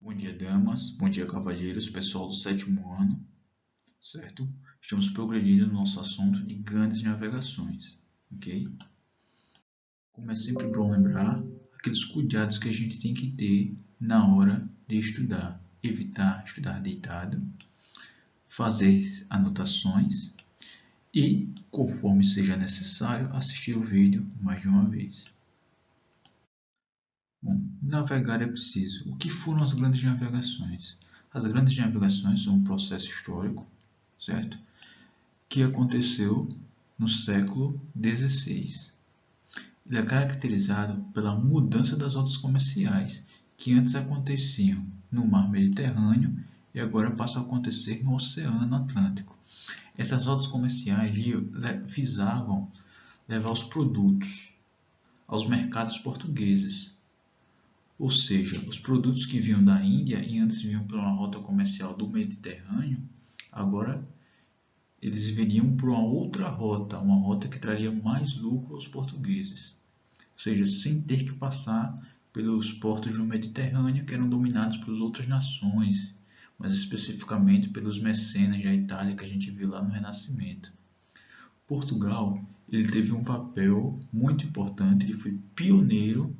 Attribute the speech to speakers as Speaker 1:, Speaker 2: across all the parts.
Speaker 1: Bom dia, damas. Bom dia, cavalheiros, pessoal do sétimo ano, certo? Estamos progredindo no nosso assunto de grandes navegações, ok? Como é sempre bom lembrar, aqueles cuidados que a gente tem que ter na hora de estudar. Evitar estudar deitado, fazer anotações e, conforme seja necessário, assistir o vídeo mais de uma vez. Bom, navegar é preciso. O que foram as grandes navegações? As grandes navegações são um processo histórico, certo? Que aconteceu no século XVI. Ele é caracterizado pela mudança das rotas comerciais, que antes aconteciam no mar Mediterrâneo e agora passam a acontecer no Oceano Atlântico. Essas rotas comerciais visavam levar os produtos aos mercados portugueses, ou seja, os produtos que vinham da Índia e antes vinham pela rota comercial do Mediterrâneo, agora eles viriam por uma outra rota, uma rota que traria mais lucro aos portugueses, ou seja, sem ter que passar pelos portos do Mediterrâneo que eram dominados por outras nações, mas especificamente pelos mecenas da Itália que a gente viu lá no Renascimento. Portugal, ele teve um papel muito importante, ele foi pioneiro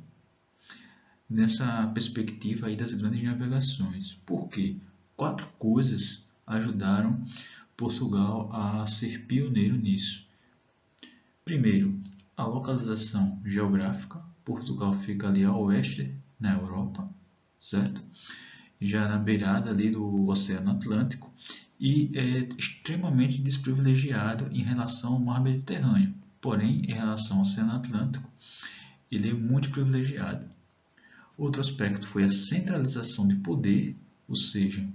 Speaker 1: nessa perspectiva aí das grandes navegações. Por quê? Quatro coisas ajudaram Portugal a ser pioneiro nisso. Primeiro, a localização geográfica. Portugal fica ali ao oeste, na Europa, certo? Já na beirada ali do Oceano Atlântico e é extremamente desprivilegiado em relação ao Mar Mediterrâneo. Porém, em relação ao Oceano Atlântico, ele é muito privilegiado. Outro aspecto foi a centralização de poder, ou seja,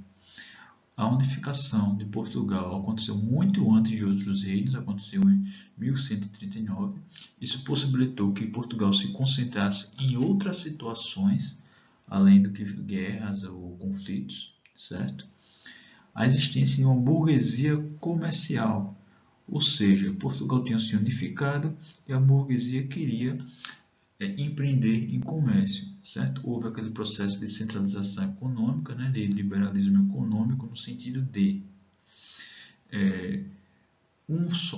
Speaker 1: a unificação de Portugal aconteceu muito antes de outros reinos, aconteceu em 1139. Isso possibilitou que Portugal se concentrasse em outras situações, além do que guerras ou conflitos, certo? A existência de uma burguesia comercial, ou seja, Portugal tinha se unificado e a burguesia queria empreender em comércio, certo? Houve aquele processo de centralização econômica, né, de liberalismo econômico, no sentido de um só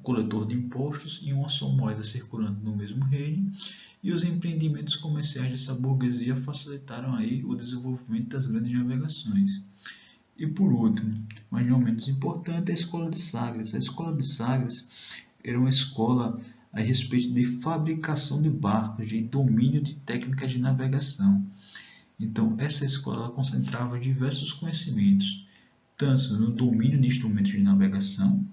Speaker 1: coletor de impostos e uma só moeda circulando no mesmo reino, e os empreendimentos comerciais dessa burguesia facilitaram aí o desenvolvimento das grandes navegações. E por último, mas não menos importante, a Escola de Sagres. A Escola de Sagres era uma escola a respeito de fabricação de barcos, de domínio de técnicas de navegação. Então, essa escola concentrava diversos conhecimentos, tanto no domínio de instrumentos de navegação,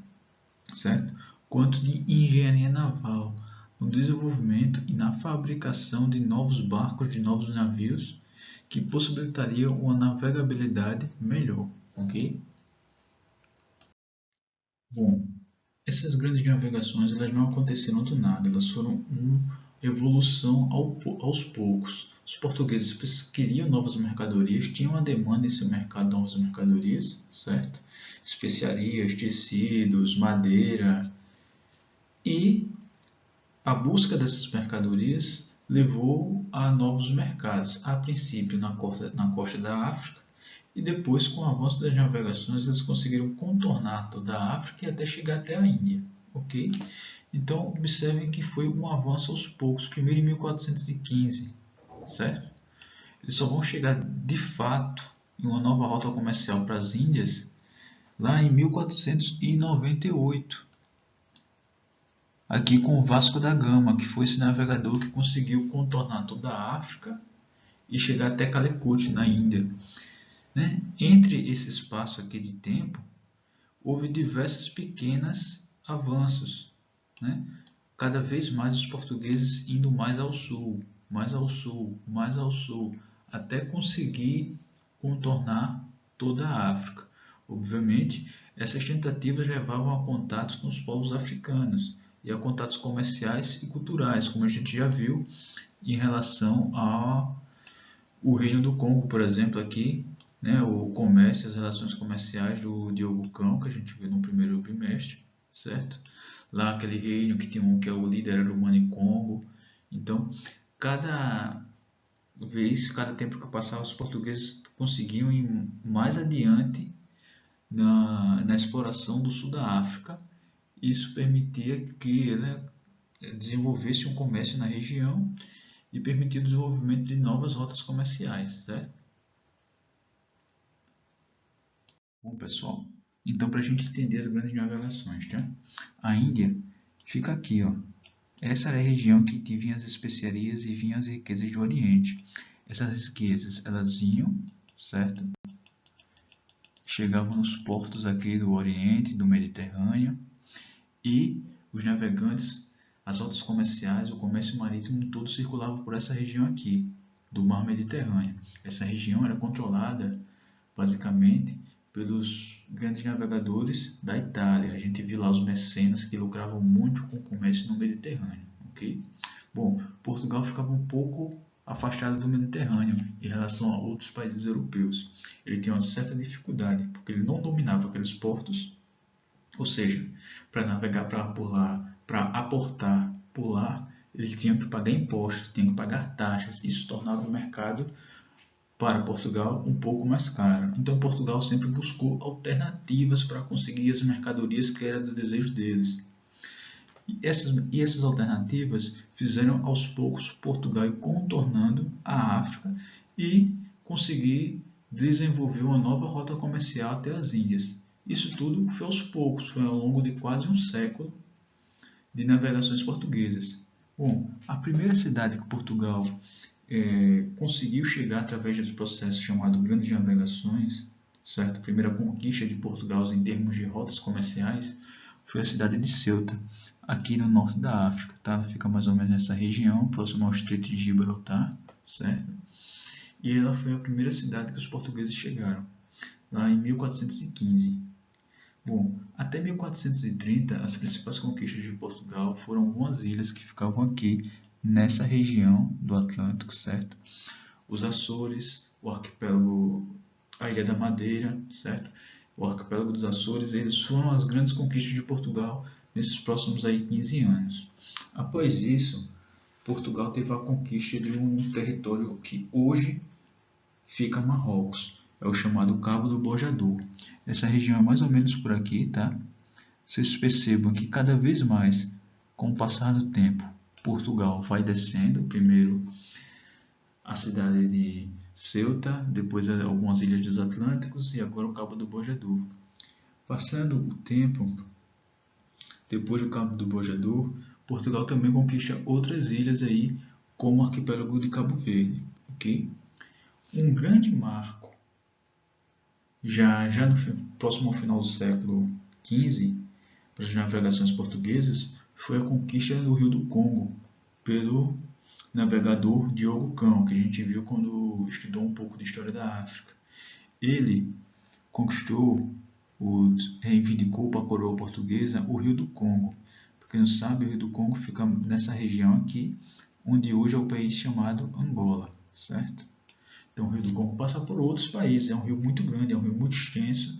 Speaker 1: certo? Quanto de engenharia naval, no desenvolvimento e na fabricação de novos barcos, de novos navios, que possibilitariam uma navegabilidade melhor, ok? Bom, essas grandes navegações elas não aconteceram do nada, elas foram uma evolução aos poucos. Os portugueses queriam novas mercadorias, tinham uma demanda nesse mercado de novas mercadorias, certo? Especiarias, tecidos, madeira. E a busca dessas mercadorias levou a novos mercados, a princípio na costa da África, e depois, com o avanço das navegações, eles conseguiram contornar toda a África e até chegar até a Índia. Ok? Então, observem que foi um avanço aos poucos, primeiro em 1415, certo? Eles só vão chegar de fato em uma nova rota comercial para as Índias lá em 1498, aqui com o Vasco da Gama, que foi esse navegador que conseguiu contornar toda a África e chegar até Calicut, na Índia. Né? Entre esse espaço aqui de tempo, houve diversos pequenos avanços, né? Cada vez mais os portugueses indo mais ao sul, mais ao sul, mais ao sul, até conseguir contornar toda a África. Obviamente, essas tentativas levavam a contatos com os povos africanos e a contatos comerciais e culturais, como a gente já viu em relação ao Reino do Congo, por exemplo, aqui, né, o comércio, as relações comerciais do Diogo Cão, que a gente viu no primeiro bimestre, certo? Lá aquele reino que é o líder era o Mani Congo. Então, cada vez, cada tempo que passava, os portugueses conseguiam ir mais adiante na exploração do sul da África. Isso permitia que ele desenvolvesse um comércio na região e permitia o desenvolvimento de novas rotas comerciais, certo? Bom, pessoal, então para a gente entender as grandes navegações, tá? A Índia fica aqui, ó. Essa era a região que vinham as especiarias e vinham as riquezas do Oriente. Essas riquezas, elas vinham, certo? Chegavam nos portos aqui do Oriente, do Mediterrâneo, e os navegantes, as rotas comerciais, o comércio marítimo todo circulava por essa região aqui, do Mar Mediterrâneo. Essa região era controlada, basicamente, pelos grandes navegadores da Itália. A gente viu lá os mecenas que lucravam muito com o comércio no Mediterrâneo. Okay? Bom, Portugal ficava um pouco afastado do Mediterrâneo em relação a outros países europeus. Ele tinha uma certa dificuldade, porque ele não dominava aqueles portos, ou seja, para navegar por lá, para aportar por lá, ele tinha que pagar impostos, tinha que pagar taxas. Isso tornava o mercado para Portugal um pouco mais caro. Então Portugal sempre buscou alternativas para conseguir as mercadorias que era do desejo deles. E essas alternativas fizeram aos poucos Portugal ir contornando a África e conseguir desenvolver uma nova rota comercial até as Índias. Isso tudo foi aos poucos, foi ao longo de quase um século de navegações portuguesas. Bom, a primeira cidade que Portugal conseguiu chegar através desse processo chamado Grandes Navegações, certo? A primeira conquista de Portugal em termos de rotas comerciais foi a cidade de Ceuta, aqui no norte da África, tá? Ela fica mais ou menos nessa região, próximo ao Estreito de Gibraltar, certo? E ela foi a primeira cidade que os portugueses chegaram, lá em 1415. Bom, até 1430, as principais conquistas de Portugal foram algumas ilhas que ficavam aqui nessa região do Atlântico, certo? Os Açores, o arquipélago, a Ilha da Madeira, certo? O arquipélago dos Açores, eles foram as grandes conquistas de Portugal nesses próximos aí 15 anos. Após isso, Portugal teve a conquista de um território que hoje fica Marrocos. É o chamado Cabo do Bojador. Essa região é mais ou menos por aqui, tá? Vocês percebam que cada vez mais, com o passar do tempo, Portugal vai descendo. Primeiro a cidade de Ceuta, depois algumas ilhas dos Atlânticos e agora o Cabo do Bojador. Passando o tempo, depois do Cabo do Bojador, Portugal também conquista outras ilhas aí, como o arquipélago de Cabo Verde. Okay? Um grande marco, já no próximo ao final do século XV, para as navegações portuguesas, foi a conquista do Rio do Congo pelo navegador Diogo Cão, que a gente viu quando estudou um pouco de história da África. Ele conquistou, reivindicou para a coroa portuguesa o Rio do Congo. Para quem não sabe, o Rio do Congo fica nessa região aqui, onde hoje é o país chamado Angola, certo? Então o Rio do Congo passa por outros países, é um rio muito grande, é um rio muito extenso,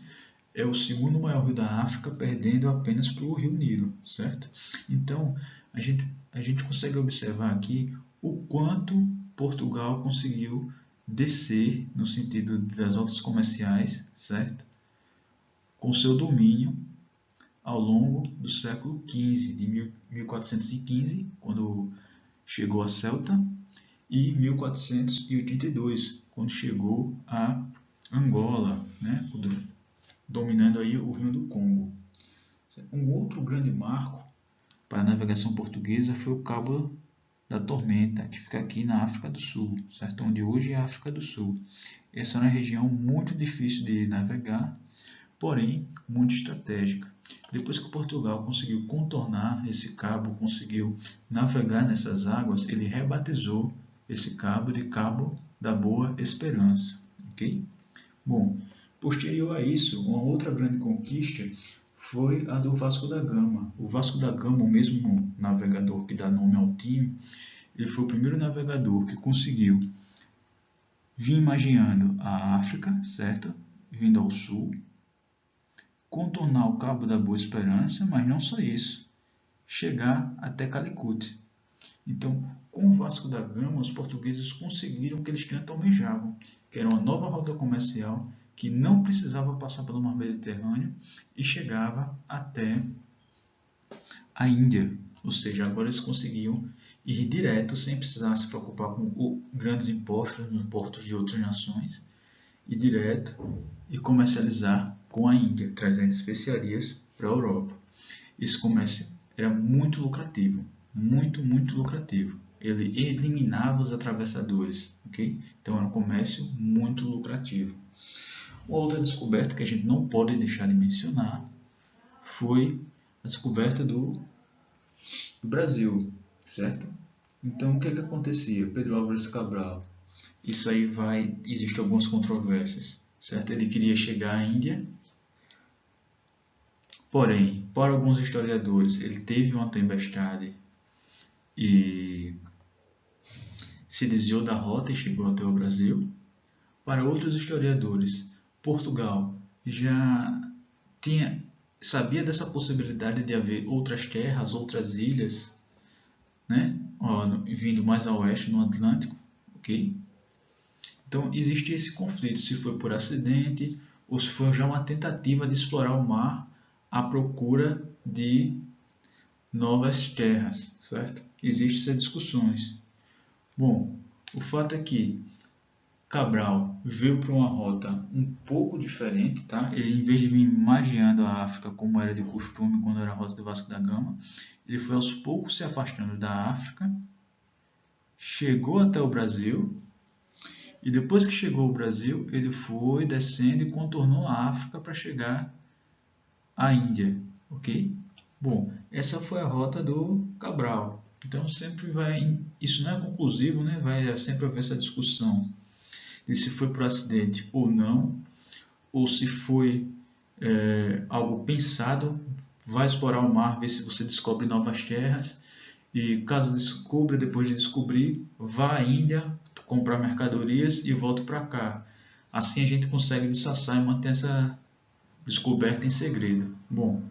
Speaker 1: é o segundo maior rio da África, perdendo apenas para o Rio Nilo, certo? Então a gente consegue observar aqui o quanto Portugal conseguiu descer no sentido das rotas comerciais, certo? Com seu domínio ao longo do século XV, de 1415, quando chegou a Ceuta, e 1482, quando chegou a Angola, né? Dominando aí o Rio do Congo. Um outro grande marco para a navegação portuguesa foi o Cabo da Tormenta, que fica aqui na África do Sul, certo? Onde hoje é a África do Sul. Essa é uma região muito difícil de navegar, porém muito estratégica. Depois que Portugal conseguiu contornar esse cabo, conseguiu navegar nessas águas, ele rebatizou esse cabo de Cabo da Boa Esperança. Okay? Bom, posterior a isso, uma outra grande conquista foi a do Vasco da Gama. O Vasco da Gama, o mesmo navegador que dá nome ao time, ele foi o primeiro navegador que conseguiu vir imaginando a África, certo? Vindo ao sul, contornar o Cabo da Boa Esperança, mas não só isso, chegar até Calicut. Então, Com o Vasco da Gama, os portugueses conseguiram o que eles tanto almejavam, que era uma nova rota comercial que não precisava passar pelo Mar Mediterrâneo e chegava até a Índia. Ou seja, agora eles conseguiam ir direto sem precisar se preocupar com grandes impostos nos portos de outras nações, ir direto e comercializar com a Índia, trazendo especiarias para a Europa. Esse comércio era muito lucrativo, muito lucrativo. Ele eliminava os atravessadores, ok? Então era um comércio muito lucrativo. Outra descoberta que a gente não pode deixar de mencionar foi a descoberta do Brasil, certo? Então o que acontecia? Pedro Álvares Cabral, isso aí existem algumas controvérsias, certo? Ele queria chegar à Índia, porém, para alguns historiadores, ele teve uma tempestade e se desviou da rota e chegou até o Brasil. Para outros historiadores, Portugal já sabia dessa possibilidade de haver outras terras, outras ilhas, né? Vindo mais a oeste no Atlântico, ok? Então existia esse conflito, se foi por acidente ou se foi já uma tentativa de explorar o mar à procura de novas terras, certo? Existem essas discussões. Bom, o fato é que Cabral veio para uma rota um pouco diferente, tá? Ele, em vez de vir magiando a África como era de costume quando era a rota de Vasco da Gama, ele foi aos poucos se afastando da África, chegou até o Brasil e depois que chegou ao Brasil, ele foi descendo e contornou a África para chegar à Índia, ok? Bom, essa foi a rota do Cabral. Então sempre isso não é conclusivo, né? Vai sempre haver essa discussão de se foi por acidente ou não, ou se foi algo pensado, vai explorar o mar, ver se você descobre novas terras, e caso descubra, depois de descobrir, vá à Índia, comprar mercadorias e volta para cá. Assim a gente consegue disfarçar e manter essa descoberta em segredo. Bom,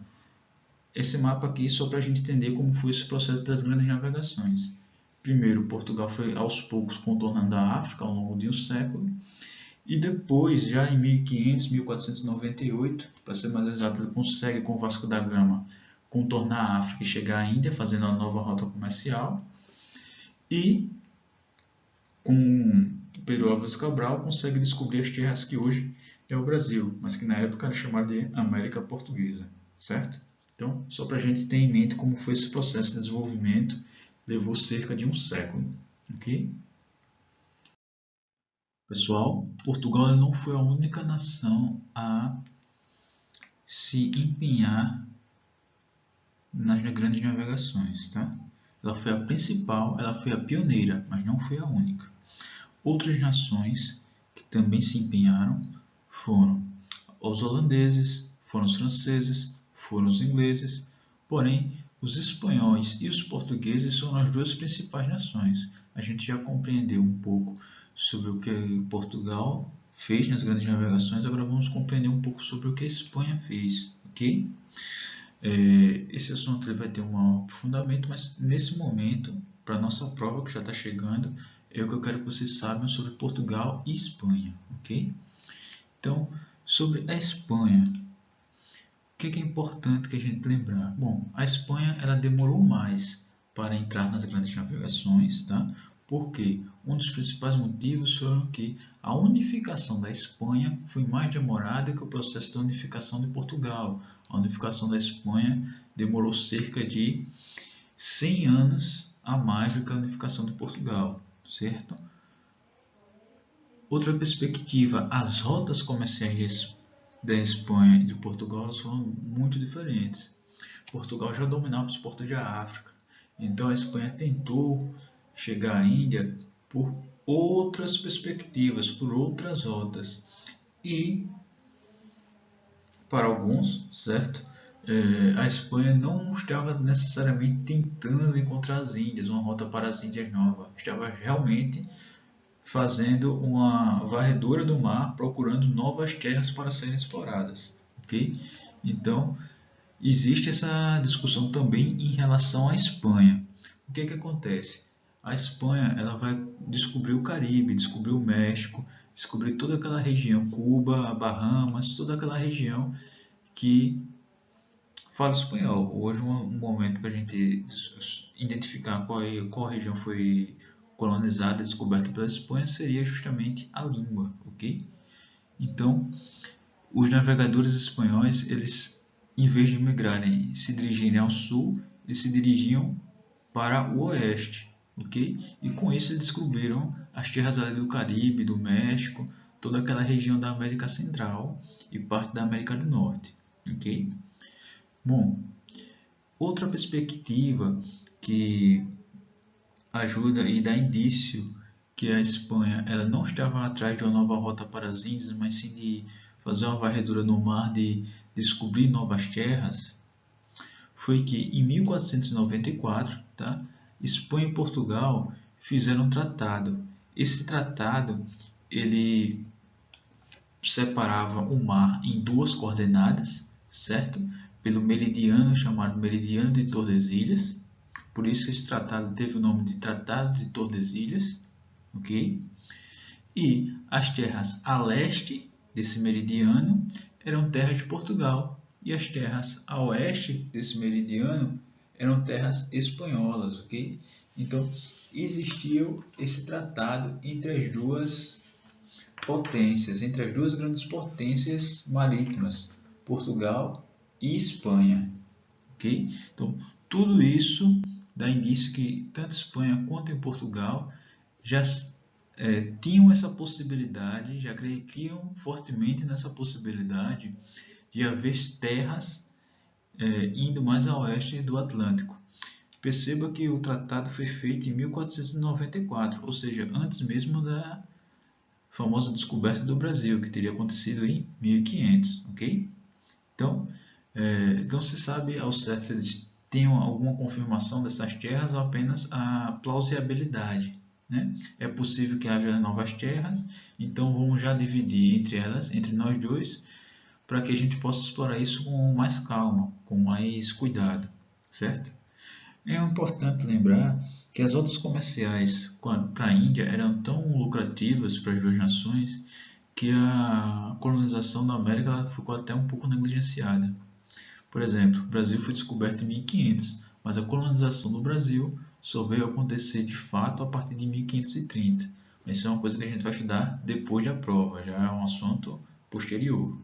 Speaker 1: esse mapa aqui só para a gente entender como foi esse processo das grandes navegações. Primeiro, Portugal foi aos poucos contornando a África ao longo de um século, e depois, já em 1500, 1498, para ser mais exato, ele consegue com o Vasco da Gama contornar a África e chegar à Índia, fazendo a nova rota comercial. E com Pedro Álvares Cabral consegue descobrir as terras que hoje é o Brasil, mas que na época era chamada de América Portuguesa, certo? Então, só para a gente ter em mente como foi esse processo de desenvolvimento, levou cerca de um século, ok? Pessoal, Portugal não foi a única nação a se empenhar nas grandes navegações, tá? Ela foi a principal, ela foi a pioneira, mas não foi a única. Outras nações que também se empenharam foram os holandeses, foram os franceses, foram os ingleses, porém os espanhóis e os portugueses são as duas principais nações. A gente já compreendeu um pouco sobre o que Portugal fez nas grandes navegações, agora vamos compreender um pouco sobre o que a Espanha fez, ok? Esse assunto vai ter um aprofundamento, mas nesse momento, para a nossa prova que já está chegando, é o que eu quero que vocês saibam sobre Portugal e Espanha, ok? Então, sobre a Espanha, o que é importante que a gente lembrar? Bom, a Espanha ela demorou mais para entrar nas grandes navegações, tá? Porque um dos principais motivos foram que a unificação da Espanha foi mais demorada que o processo de unificação de Portugal. A unificação da Espanha demorou cerca de 100 anos a mais do que a unificação de Portugal, certo? Outra perspectiva, as rotas comerciais da Espanha e de Portugal foram muito diferentes. Portugal já dominava os portos da África, então a Espanha tentou chegar à Índia por outras perspectivas, por outras rotas. E, para alguns, certo? A Espanha não estava necessariamente tentando encontrar as Índias, uma rota para as Índias nova. Estava realmente fazendo uma varredura do mar, procurando novas terras para serem exploradas, ok? Então, existe essa discussão também em relação à Espanha. O que acontece? a Espanha ela vai descobrir o Caribe, descobrir o México, descobrir toda aquela região, Cuba, Bahamas, toda aquela região que fala espanhol. Hoje um momento para a gente identificar qual região foi colonizada e descoberta pela Espanha seria justamente a língua, ok? Então, os navegadores espanhóis, eles, em vez de migrarem, se dirigirem ao sul, eles se dirigiam para o oeste, ok? E com isso eles descobriram as terras ali do Caribe, do México, toda aquela região da América Central e parte da América do Norte, ok? Bom, outra perspectiva que ajuda e dá indício que a Espanha ela não estava atrás de uma nova rota para as Índias, mas sim de fazer uma varredura no mar, de descobrir novas terras, foi que em 1494, tá, Espanha e Portugal fizeram um tratado. Esse tratado ele separava o mar em duas coordenadas, certo? Pelo meridiano chamado Meridiano de Tordesilhas. Por isso esse tratado teve o nome de Tratado de Tordesilhas, ok? E as terras a leste desse meridiano eram terras de Portugal e as terras a oeste desse meridiano eram terras espanholas, ok? Então existiu esse tratado entre as duas potências, entre as duas grandes potências marítimas, Portugal e Espanha, ok? Então tudo isso dá indício que tanto Espanha quanto em Portugal já tinham essa possibilidade, já acreditavam fortemente nessa possibilidade de haver terras indo mais a oeste do Atlântico. Perceba que o tratado foi feito em 1494, ou seja, antes mesmo da famosa descoberta do Brasil, que teria acontecido em 1500, ok? Então, não se sabe ao certo se eles tinham alguma confirmação dessas terras ou apenas a plausibilidade, né? É possível que haja novas terras, então vamos já dividir entre elas, entre nós dois, para que a gente possa explorar isso com mais calma, com mais cuidado, certo? É importante lembrar que as rotas comerciais para a Índia eram tão lucrativas para as duas nações que a colonização da América ficou até um pouco negligenciada. Por exemplo, o Brasil foi descoberto em 1500, mas a colonização do Brasil só veio acontecer de fato a partir de 1530. Mas isso é uma coisa que a gente vai estudar depois da prova, já é um assunto posterior.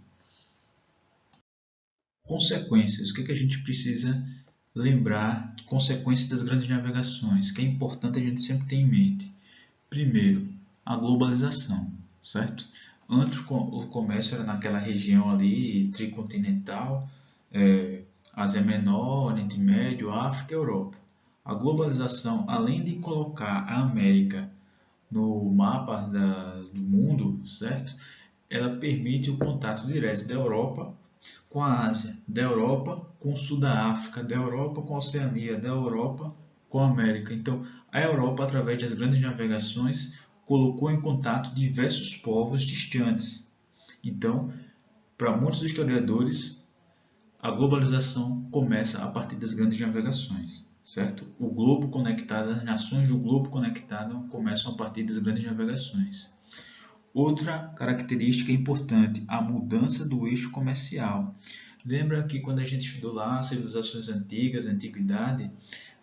Speaker 1: Consequências. O que a gente precisa lembrar? Consequências das grandes navegações, que é importante a gente sempre ter em mente. Primeiro, a globalização, certo? Antes o comércio era naquela região ali tricontinental, Ásia Menor, Oriente Médio, África e Europa. A globalização, além de colocar a América no mapa do mundo, certo? Ela permite o contato direto da Europa com a Ásia, da Europa com o sul da África, da Europa com a Oceania, da Europa com a América. Então, a Europa, através das grandes navegações, colocou em contato diversos povos distantes. Então, para muitos historiadores, a globalização começa a partir das grandes navegações, certo? O globo conectado, as nações do globo conectado começam a partir das grandes navegações. Outra característica importante, a mudança do eixo comercial. Lembra que quando a gente estudou lá as civilizações antigas, a antiguidade,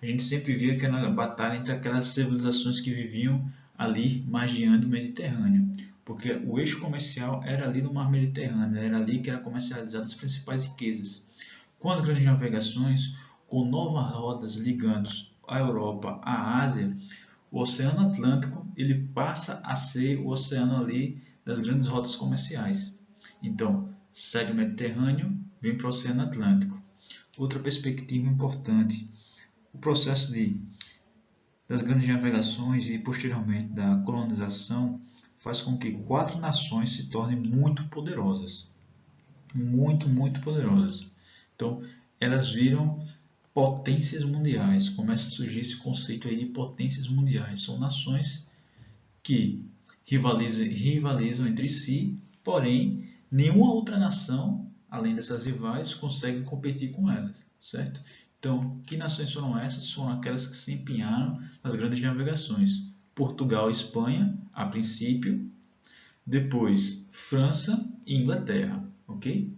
Speaker 1: a gente sempre via aquela batalha entre aquelas civilizações que viviam ali margeando o Mediterrâneo, porque o eixo comercial era ali no mar Mediterrâneo, era ali que era comercializado as principais riquezas. Com as grandes navegações, com novas rodas ligando a Europa à Ásia, o Oceano Atlântico ele passa a ser o oceano ali das grandes rotas comerciais. Então, sai do Mediterrâneo, vem para o Oceano Atlântico. Outra perspectiva importante, o processo das grandes navegações e posteriormente da colonização faz com que 4 nações se tornem muito poderosas. Muito poderosas. Então, elas viram potências mundiais. Começa a surgir esse conceito aí de potências mundiais. São nações que rivalizam entre si, porém, nenhuma outra nação, além dessas rivais, consegue competir com elas, certo? Então, que nações foram essas? Foram aquelas que se empenharam nas grandes navegações. Portugal e Espanha, a princípio, depois França e Inglaterra, ok?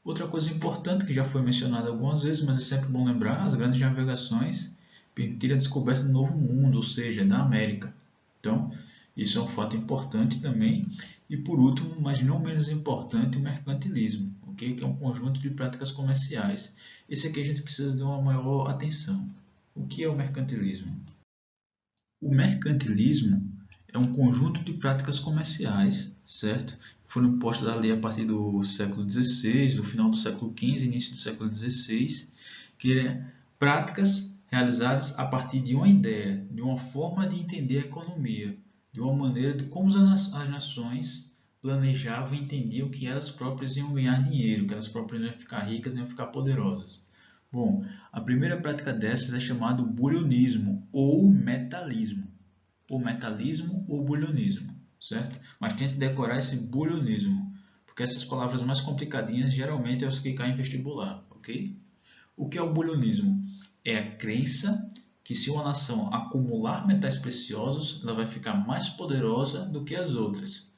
Speaker 1: Outra coisa importante que já foi mencionada algumas vezes, mas é sempre bom lembrar, as grandes navegações permitiram a descoberta do novo mundo, ou seja, da América. Então, isso é um fato importante também. E por último, mas não menos importante, o mercantilismo, ok? Que é um conjunto de práticas comerciais. Esse aqui a gente precisa de uma maior atenção. O que é o mercantilismo? O mercantilismo é um conjunto de práticas comerciais, certo? Foram impostas ali a partir do século XVI, do final do século XV, início do século XVI, que é práticas realizadas a partir de uma ideia, de uma forma de entender a economia, de uma maneira de como as nações planejavam e entendiam que elas próprias iam ganhar dinheiro, que elas próprias iam ficar ricas, iam ficar poderosas. Bom, a primeira prática dessas é chamada bulionismo ou metalismo. Ou metalismo ou bulionismo, certo? Mas tente decorar esse bulionismo, porque essas palavras mais complicadinhas geralmente é os que caem em vestibular, ok? O que é o bulionismo? É a crença que se uma nação acumular metais preciosos, ela vai ficar mais poderosa do que as outras.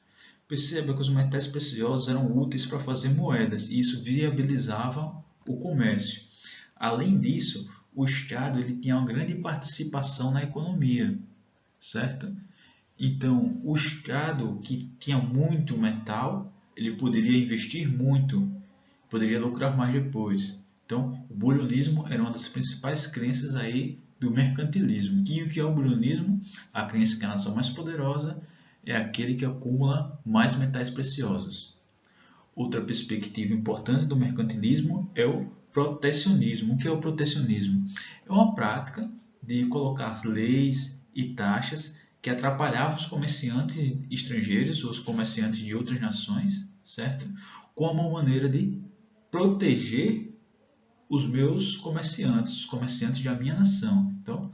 Speaker 1: Perceba que os metais preciosos eram úteis para fazer moedas e isso viabilizava o comércio. Além disso, o Estado ele tinha uma grande participação na economia, certo? Então, o Estado que tinha muito metal, ele poderia investir muito, poderia lucrar mais depois. Então, o bulionismo era uma das principais crenças aí do mercantilismo. E o que é o bulionismo? A crença que a nação mais poderosa é aquele que acumula mais metais preciosos. Outra perspectiva importante do mercantilismo é o protecionismo. O que é o protecionismo? É uma prática de colocar leis e taxas que atrapalhavam os comerciantes estrangeiros, os comerciantes de outras nações, certo? Como uma maneira de proteger os meus comerciantes, os comerciantes da minha nação. Então,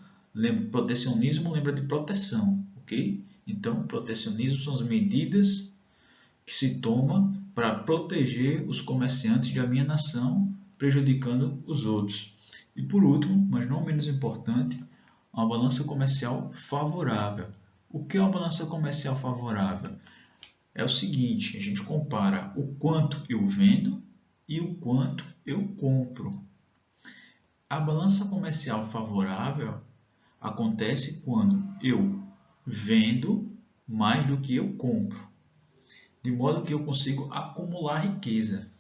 Speaker 1: protecionismo lembra de proteção, ok? Então, protecionismo são as medidas que se toma para proteger os comerciantes da minha nação, prejudicando os outros. E por último, mas não menos importante, uma balança comercial favorável. O que é uma balança comercial favorável? É o seguinte, a gente compara o quanto eu vendo e o quanto eu compro. A balança comercial favorável acontece quando eu vendo mais do que eu compro, de modo que eu consigo acumular riqueza.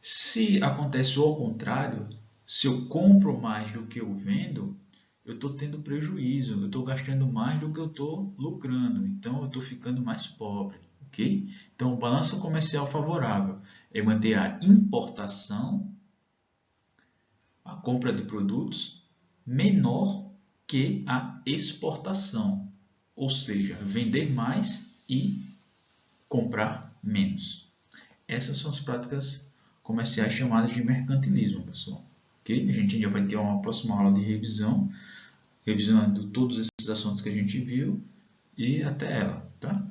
Speaker 1: Se acontece o ao contrário, se eu compro mais do que eu vendo, eu estou tendo prejuízo, eu estou gastando mais do que eu estou lucrando, então eu estou ficando mais pobre, ok? Então, balança comercial favorável é manter a importação, a compra de produtos, menor que a exportação, ou seja, vender mais e comprar menos. Essas são as práticas comerciais chamadas de mercantilismo, pessoal. Okay? A gente ainda vai ter uma próxima aula de revisão, revisando todos esses assuntos que a gente viu, e até ela, tá?